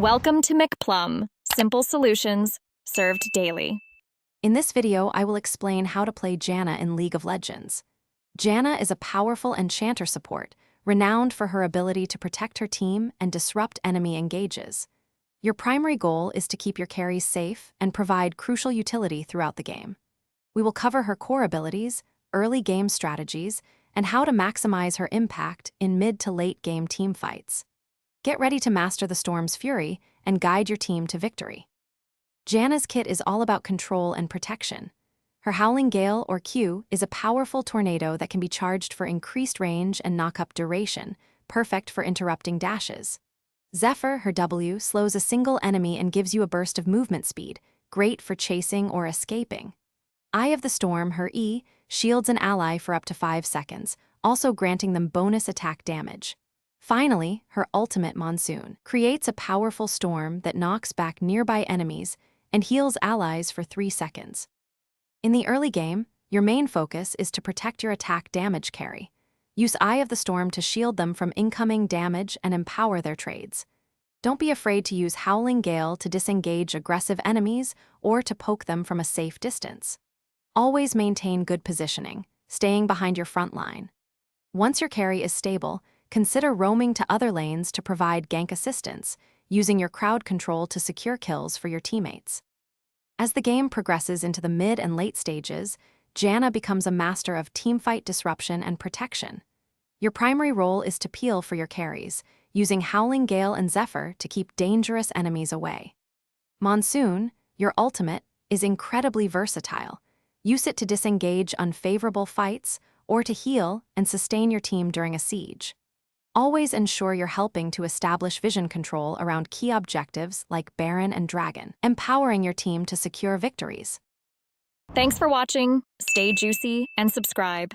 Welcome to McPlum, simple solutions served daily. In this video, I will explain how to play Janna in League of Legends. Janna is a powerful enchanter support, renowned for her ability to protect her team and disrupt enemy engages. Your primary goal is to keep your carries safe and provide crucial utility throughout the game. We will cover her core abilities, early game strategies, and how to maximize her impact in mid to late game teamfights. Get ready to master the storm's fury and guide your team to victory. Janna's kit is all about control and protection. Her Howling Gale, or Q, is a powerful tornado that can be charged for increased range and knock-up duration, perfect for interrupting dashes. Zephyr, her W, slows a single enemy and gives you a burst of movement speed, great for chasing or escaping. Eye of the Storm, her E, shields an ally for up to 5 seconds, also granting them bonus attack damage. Finally, her ultimate Monsoon creates a powerful storm that knocks back nearby enemies and heals allies for 3 seconds. In the early game, your main focus is to protect your attack damage carry. Use Eye of the Storm to shield them from incoming damage and empower their trades. Don't be afraid to use Howling Gale to disengage aggressive enemies or to poke them from a safe distance. Always maintain good positioning, staying behind your front line. Once your carry is stable, consider roaming to other lanes to provide gank assistance, using your crowd control to secure kills for your teammates. As the game progresses into the mid and late stages, Janna becomes a master of teamfight disruption and protection. Your primary role is to peel for your carries, using Howling Gale and Zephyr to keep dangerous enemies away. Monsoon, your ultimate, is incredibly versatile. Use it to disengage unfavorable fights or to heal and sustain your team during a siege. Always ensure you're helping to establish vision control around key objectives like Baron and Dragon, empowering your team to secure victories. Thanks for watching. Stay juicy and subscribe.